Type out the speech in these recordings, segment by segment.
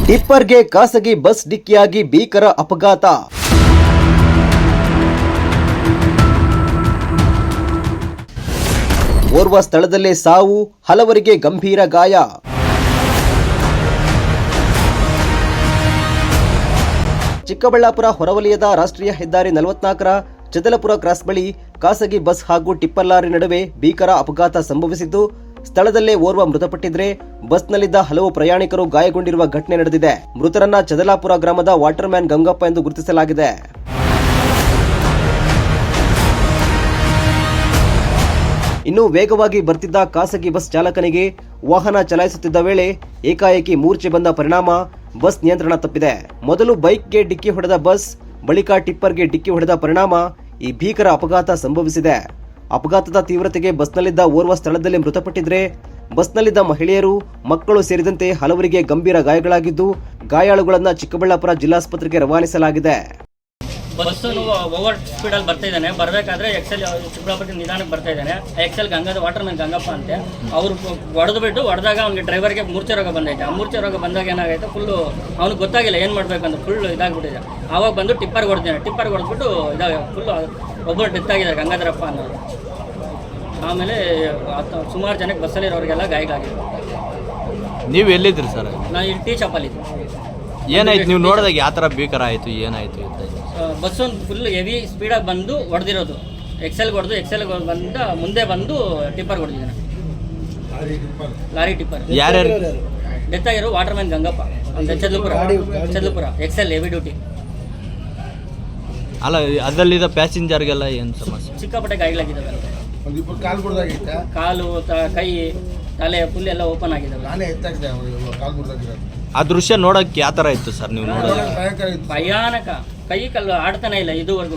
ಟಿಪ್ಪರ್ಗೆ ಖಾಸಗಿ ಬಸ್ ಡಿಕ್ಕಿಯಾಗಿ ಭೀಕರ ಅಪಘಾತ. ಓರ್ವ ಸ್ಥಳದಲ್ಲೇ ಸಾವು, ಹಲವರಿಗೆ ಗಂಭೀರ ಗಾಯ. ಚಿಕ್ಕಬಳ್ಳಾಪುರ ಹೊರವಲಯದ ರಾಷ್ಟ್ರೀಯ ಹೆದ್ದಾರಿ 44ರ ಚದಲಪುರ ಕ್ರಾಸ್ ಬಳಿ ಖಾಸಗಿ ಬಸ್ ಹಾಗೂ ಟಿಪ್ಪರ್ ಲಾರಿ ನಡುವೆ ಭೀಕರ ಅಪಘಾತ ಸಂಭವಿಸಿದ್ದು, ಸ್ಥಳದಲ್ಲೇ ಓರ್ವ ಮೃತಪಟ್ಟಿದ್ರೆ ಬಸ್ನಲ್ಲಿದ್ದ ಹಲವು ಪ್ರಯಾಣಿಕರು ಗಾಯಗೊಂಡಿರುವ ಘಟನೆ ನಡೆದಿದೆ. ಮೃತರನ್ನ ಚದಲಾಪುರ ಗ್ರಾಮದ ವಾಟರ್ ಮ್ಯಾನ್ ಗಂಗಪ್ಪ ಎಂದು ಗುರುತಿಸಲಾಗಿದೆ. ಇನ್ನು ವೇಗವಾಗಿ ಬರ್ತಿದ್ದ ಖಾಸಗಿ ಬಸ್ ಚಾಲಕನಿಗೆ ವಾಹನ ಚಲಾಯಿಸುತ್ತಿದ್ದ ವೇಳೆ ಏಕಾಏಕಿ ಮೂರ್ಛೆ ಬಂದ ಪರಿಣಾಮ ಬಸ್ ನಿಯಂತ್ರಣ ತಪ್ಪಿದೆ. ಮೊದಲು ಬೈಕ್ಗೆ ಡಿಕ್ಕಿ ಹೊಡೆದ ಬಸ್, ಬಳಿಕ ಟಿಪ್ಪರ್ಗೆ ಡಿಕ್ಕಿ ಹೊಡೆದ ಪರಿಣಾಮ ಈ ಭೀಕರ ಅಪಘಾತ ಸಂಭವಿಸಿದೆ. ಅಪಘಾತದ ತೀವ್ರತೆಗೆ ಬಸ್ನಲ್ಲಿದ್ದ ಓರ್ವ ಸ್ಥಳದಲ್ಲಿ ಮೃತಪಟ್ಟಿದ್ರೆ, ಬಸ್ನಲ್ಲಿದ್ದ ಮಹಿಳೆಯರು, ಮಕ್ಕಳು ಸೇರಿದಂತೆ ಹಲವರಿಗೆ ಗಂಭೀರ ಗಾಯಗಳಾಗಿದ್ದು, ಗಾಯಾಳುಗಳನ್ನ ಚಿಕ್ಕಬಳ್ಳಾಪುರ ಜಿಲ್ಲಾಸ್ಪತ್ರೆಗೆ ರವಾನಿಸಲಾಗಿದೆ. ಬಸ್ ಓವರ್ ಸ್ಪೀಡಲ್ಲಿ ಬರ್ತಾ ಇದ್ದಾನೆ. ಬರಬೇಕಾದ್ರೆ ಎಕ್ಸೆಲ್ ಚಿಕ್ಕಬಳ್ಳಾಪುರ ನಿಧಾನಕ್ಕೆ ಬರ್ತಾ ಇದ್ದಾನೆ. ಎಕ್ಸೆಲ್ ವಾಟರ್ ಮ್ಯಾನ್ ಗಂಗಪ್ಪ ಅಂತೆ. ಅವರು ಹೊಡೆದಾಗ ಅವ್ನಿಗೆ ಡ್ರೈವರ್ಗೆ ಮೂರ್ಛೆ ರೋಗ ಬಂದೈತೆ. ಆ ಮೂರ್ಛೆ ರೋಗ ಬಂದಾಗ ಏನಾಗೈತೆ, ಫುಲ್ಲು ಅವ್ನಿಗೆ ಗೊತ್ತಾಗಿಲ್ಲ ಏನು ಮಾಡಬೇಕಂತ, ಫುಲ್ ಇದಾಗ್ಬಿಟ್ಟಿದೆ. ಆವಾಗ ಬಂದು ಟಿಪ್ಪರ್ಗೆ ಹೊಡೆದಿದ್ದಾನೆ. ಟಿಪ್ಪರ್ಗೆ ಹೊಡೆದ್ಬಿಟ್ಟು ಫುಲ್ಲು ಒಬ್ಬರು ಡೆತ್ ಆಗಿದ್ದಾರೆ, ಗಂಗಾಧರಪ್ಪ ಅನ್ನೋರು. ಆಮೇಲೆ ಸುಮಾರು ಜನಕ್ಕೆ ಬಸ್ಸಲ್ಲಿರೋರಿಗೆಲ್ಲ ಗಾಯಗಳಾಗಿದೆ. ನೀವು ಎಲ್ಲಿದ್ರಿ ಸರ್? ನಾನು ಇಲ್ಲಿ ಟೀ ಶಾಪಲ್ಲಿದ್ದೆ. ಏನಾಯ್ತು ನೀವು ನೋಡಿದಾಗ? ಯಾವ ಥರ ಭೀಕರ ಆಯಿತು, ಏನಾಯಿತು? ಬಸ್ ಒಂದು ಫುಲ್ ಹೆವಿ ಸ್ಪೀಡಾಗಿ ಬಂದು ಹೊಡೆದಿರೋದು. ಎಕ್ಸೆಲ್ಗೆ ಬಂದ ಮುಂದೆ ಬಂದು ಟಿಪ್ಪರ್ ಹೊಡೆದಿದ್ದಾನೆ. Lorry tipper. ಯಾರ್ಯಾರು ಡೆತ್ ಆಗಿರೋ? Water man Gangappa, Chadalapura Excel heavy duty. ಅಲ್ಲ, ಅದರಲ್ಲಿದ್ದ ಪ್ಯಾಸೆಂಜರ್ಗೆಲ್ಲ ಏನು ಸಮಸ್ಯೆ? ಸಿಕ್ಕಾಪಟ್ಟೆ ಗಾಯಗಳಾಗಿದ್ದಾವೆ. ಕಾಲು, ಕೈ, ತಲೆ ಫುಲ್ ಎಲ್ಲ ಓಪನ್ ಆಗಿದ್ದಾವೆ. ಆ ದೃಶ್ಯ ನೋಡೋಕ್ಕೆ ಯಾವ ಥರ ಇತ್ತು ಸರ್ ನೀವು ನೋಡೋದು? ಭಯಾನಕ. ಕೈ ಕಲ್ಲು ಆಡ್ತಾನೆ ಇಲ್ಲ ಇದುವರೆಗೂ.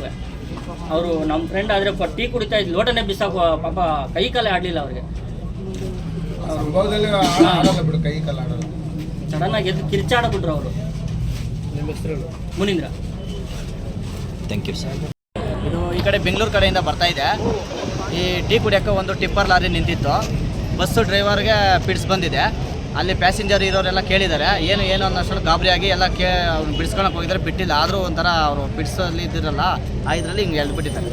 ಅವರು ನಮ್ಮ ಫ್ರೆಂಡ್ ಆದರೆ ಟೀ ಕುಡಿತಾ ಇದ್ದು ಲೋಟನೆ ಬಿಸಾಕುವ ಪಾಪ, ಕೈ ಕಾಲೇ ಆಡಲಿಲ್ಲ ಅವ್ರಿಗೆ. ಸಡನ್ ಆಗಿ ಎದ್ದು ಕಿರ್ಚಾಡ್ಬಿಟ್ರು ಅವರು. ಮುನೀಂದ್ರ. Thank you sir. ಇದು ಈ ಕಡೆ ಬೆಂಗಳೂರು ಕಡೆಯಿಂದ ಬರ್ತಾ ಇದೆ. ಈ ಟೀ ಕುಡಿಯೋಕ್ಕೆ ಒಂದು ಟಿಪ್ಪರ್ ಲಾರಿ ನಿಂತಿತ್ತು. ಬಸ್ಸು ಡ್ರೈವರ್ಗೆ ಪಿಡ್ಸ್ ಬಂದಿದೆ. ಅಲ್ಲಿ ಪ್ಯಾಸೆಂಜರ್ ಇರೋರೆಲ್ಲ ಕೇಳಿದ್ದಾರೆ, ಏನು ಅನ್ನೋಷ್ಟು ಗಾಬರಿಯಾಗಿ ಎಲ್ಲ ಅವ್ರು ಬಿಡಿಸ್ಕೊಳಕ್ಕೆ ಹೋಗಿದ್ದಾರೆ. ಬಿಟ್ಟಿಲ್ಲ. ಆದರೂ ಒಂಥರ ಅವರು ಪಿಡ್ಸಲ್ಲಿ ಇದ್ದಿರಲ್ಲ, ಆ ಇದರಲ್ಲಿ ಹಿಂಗೆ ಎಳ್ಬಿಟ್ಟಿದ್ದಾರೆ.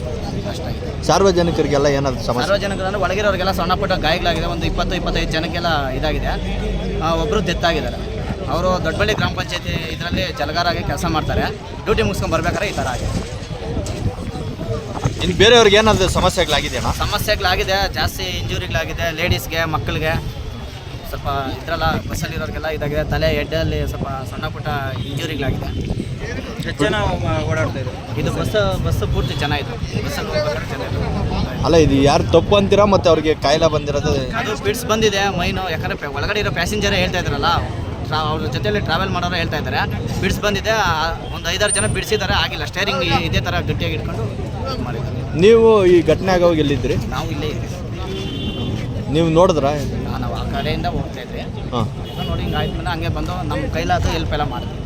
ಅಷ್ಟಾಗಿದೆ. ಸಾರ್ವಜನಿಕರಿಗೆಲ್ಲ ಏನಾದ್ರು ಸಮಸ್ಯೆ? ಸಾರ್ವಜನಿಕರು ಒಳಗಿರೋರಿಗೆಲ್ಲ ಸಣ್ಣ ಪುಟ್ಟ ಗಾಯಗಳಾಗಿದೆ. ಒಂದು 20-25 ಜನಕ್ಕೆಲ್ಲ ಇದಾಗಿದೆ. ಒಬ್ಬರು ಡೆತ್ ಆಗಿದ್ದಾರೆ. ಅವರು ದೊಡ್ಡಬಳ್ಳಿ ಗ್ರಾಮ ಪಂಚಾಯತಿ ಇದರಲ್ಲಿ ಜಲಗಾರಾಗಿ ಕೆಲಸ ಮಾಡ್ತಾರೆ. ಡ್ಯೂಟಿ ಮುಗಿಸ್ಕೊಂಡು ಬರ್ಬೇಕಾದ್ರೆ ಈ ಥರ ಆಗಿದೆ. ಇನ್ನು ಬೇರೆಯವ್ರಿಗೆ ಏನಾದರೂ ಸಮಸ್ಯೆಗಳಾಗಿದೆಯಾ? ಸಮಸ್ಯೆಗಳಾಗಿದೆ, ಜಾಸ್ತಿ ಇಂಜುರಿಗಳಾಗಿದೆ. ಲೇಡೀಸ್ಗೆ, ಮಕ್ಕಳಿಗೆ, ಸ್ವಲ್ಪ ಇದರೆಲ್ಲ ಬಸ್ಸಲ್ಲಿರೋರಿಗೆಲ್ಲ ಇದಾಗಿದೆ. ತಲೆ ಹೆಡ್ಡಲ್ಲಿ ಸ್ವಲ್ಪ ಸಣ್ಣ ಪುಟ್ಟ ಇಂಜುರಿಗಳಾಗಿದೆ. ಎಷ್ಟು ಜನ ಓಡಾಡ್ತಾ ಇದೆ? ಇದು ಬಸ್ಸು ಪೂರ್ತಿ ಚೆನ್ನಾಗಿತ್ತು. ಬಸ್ಸಲ್ಲಿ ಹೋಗ್ಬೇಕಾದ್ರೆ ಚೆನ್ನಾಗಿತ್ತು. ಅಲ್ಲ, ಇದು ಯಾರು ತಪ್ಪು ಅಂತೀರಾ? ಮತ್ತು ಅವ್ರಿಗೆ ಕಾಯಿಲೆ ಬಂದಿರೋದು? ಅದು ಪಿಡ್ಸ್ ಬಂದಿದೆ ಮೈನು. ಯಾಕಂದರೆ ಒಳಗಡೆ ಇರೋ ಪ್ಯಾಸೆಂಜರೇ ಹೇಳ್ತಾ ಇದ್ದಾರಲ್ಲ, ಅವ್ರ ಜೊತೆಯಲ್ಲಿ ಟ್ರಾವೆಲ್ ಮಾಡೋರು ಹೇಳ್ತಾ ಇದ್ದಾರೆ ಪಿಡ್ಸ್ ಬಂದಿದೆ. ಒಂದು 5-6 ಜನ ಬಿಡಿಸಿದ್ದಾರೆ, ಆಗಿಲ್ಲ. ಸ್ಟೇರಿಂಗ್ ಇದೇ ಥರ ಗಟ್ಟಿಯಾಗಿ ಇಟ್ಕೊಂಡು ಮಾಡಿದ್ದಾರೆ. ನೀವು ಈ ಘಟನೆ ಆಗೋವಾಗ ಎಲ್ಲಿದ್ರಿ? ನಾವು ಇಲ್ಲೇ ಇದ್ವಿ. ನೀವು ನೋಡಿದ್ರಾ? ನಾವು ಆ ಕಡೆಯಿಂದ ಹೋಗ್ತಾ ಇದ್ವಿ. ಹಾಂ, ನೋಡಿ ಹಿಂಗೆ ಆಯ್ತು. ಹಂಗೆ ಬಂದು ನಮ್ಮ ಕೈಲಾತು ಹೆಲ್ಪ್ ಎಲ್ಲ ಮಾಡಿದ್ವಿ.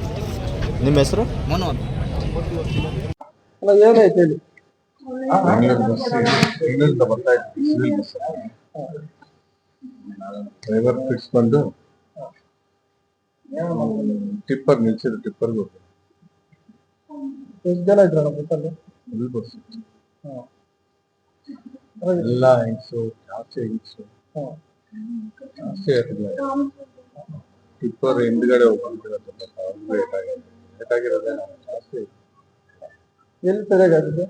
ನಿಮ್ಮ ಹೆಸರು? ಮನು ಅಂತ. ಏನಾಯ್ತು ಹೇಳಿ? ಬೆಂಗಳೂರಿಂದ ಬರ್ತಾ ಇದ್ವಿ, ಸಿವಿಲ್ ಬಸ್. ಡ್ರೈವರ್ ಫಿಕ್ಸ್ ಬಂದು ಟಿಪ್ಪರ್ ನಿಲ್ಸಿದ್ರು. ಟಿಪ್ಪರ್ಗೆ ಹೋಗ್ತಾರೆ. ಎಷ್ಟು ಜನ ಇದ್ರಣ್ಣ ಬಸ್ಸಲ್ಲಿ? ಫುಲ್ ಬಸ್ ಎಲ್ಲ ಹೆಂಗ್ಸು, ಜಾಸ್ತಿ ಹೆಂಗ್ಸು, ಜಾಸ್ತಿ ಇರಲಿಲ್ಲ. ಟಿಪ್ಪರ್ ಹಿಂದ್ಗಡೆ ಹೋಗ್ಬಿಟ್ಟಿರತ್ತೆ. ಲೇಟಾಗಿರೋದೇ ಜಾಸ್ತಿ. ಎಲ್ಲಿ ಸರಿಯಾಗಿದೆ?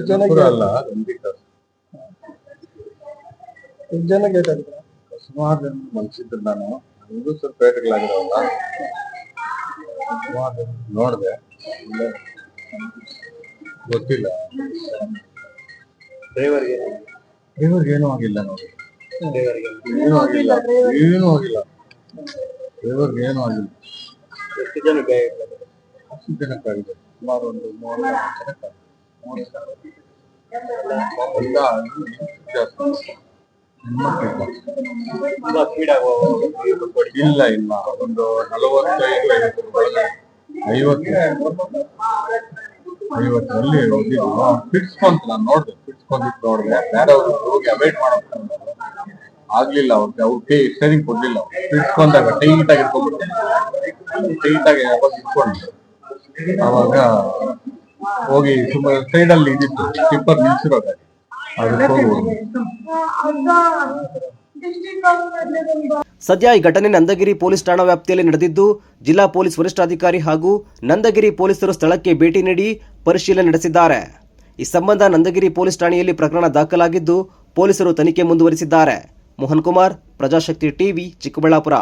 ಚದಲಪುರ ಅಲ್ಲ, ನಂದಿ ಕ್ರಾಸ್. ಎಷ್ಟು ಜನ ಗೇಟ್ ಆಗಿದ್ರು? ಸುಮಾರು ಜನ ಮನ್ಸಿದ್ರು. ನಾನು ನನಗೂ ಸ್ವಲ್ಪ ಪೇಟೆಗಳಾಗಿರೋಲ್ಲ. ಸುಮಾರು ಜನ ನೋಡಿದೆ, ಗೊತ್ತಿಲ್ಲ. ಡ್ರೈವರ್ಗೆ ಏನೂ ಆಗಿಲ್ಲ. ನೋಡಿ, ಏನೂ ಆಗಿಲ್ಲ. ಡ್ರೈವರ್ಗೆ ಏನೂ ಆಗಿಲ್ಲ. ಎಷ್ಟು ಜನ ಗಾಯ? 10 ಜನಕ್ಕಾಗಿದೆ. ಸುಮಾರು ಒಂದು 30 ಜನಕ್ಕಾಗಿದೆ. ಇಲ್ಲ ಇಲ್ಲ, ಒಂದು 45-50 ಐವತ್ತರಲ್ಲಿ ಹೋಗಿದ್ದು ಫಿಟ್ಸ್ ಬಂತು. ನಾನು ನೋಡಿದೆ, ಫಿಟ್ಸ್ ಬಂದಿತ್ತು ನೋಡಿದೆ. ಬೇರೆ ಹೋಗಿ ಅವಾಯ್ಡ್ ಮಾಡೋಕೆ ಆಗ್ಲಿಲ್ಲ. ಅವ್ರ ಕೈ ಸ್ಟೇರಿಂಗ್ ಕೊಡ್ಲಿಲ್ಲ. ಫಿಟ್ಸ್ ಬಂದಾಗ ಟೈಟ್ ಆಗಿ ಇಟ್ಕೊಂಡ್ಬಿಟ್ಟು ಟೈಟ್ ಆಗಿ ಇಟ್ಕೊಂಡು ಅವಾಗ ಹೋಗಿ ಸುಮ್ಮನೆ ಸೈಡಲ್ಲಿ ಇದ್ದಿತ್ತು ಟಿಪ್ಪರ್ ನಿಲ್ಸಿರೋ ಗಾಡಿ ಅದಕ್ಕೆ ಹೋಗಿ ಸದ್ಯ ಈ ಘಟನೆ ನಂದಗಿರಿ ಪೊಲೀಸ್ ಠಾಣಾ ವ್ಯಾಪ್ತಿಯಲ್ಲಿ ನಡೆದಿದ್ದು, ಜಿಲ್ಲಾ ಪೊಲೀಸ್ ವರಿಷ್ಠಾಧಿಕಾರಿ ಹಾಗೂ ನಂದಗಿರಿ ಪೊಲೀಸರು ಸ್ಥಳಕ್ಕೆ ಭೇಟಿ ನೀಡಿ ಪರಿಶೀಲನೆ ನಡೆಸಿದ್ದಾರೆ. ಈ ಸಂಬಂಧ ನಂದಗಿರಿ ಪೊಲೀಸ್ ಠಾಣೆಯಲ್ಲಿ ಪ್ರಕರಣ ದಾಖಲಾಗಿದ್ದು, ಪೊಲೀಸರು ತನಿಖೆ ಮುಂದುವರಿಸಿದ್ದಾರೆ. ಮೋಹನ್ ಕುಮಾರ್, ಪ್ರಜಾಶಕ್ತಿ ಟಿವಿ, ಚಿಕ್ಕಬಳ್ಳಾಪುರ.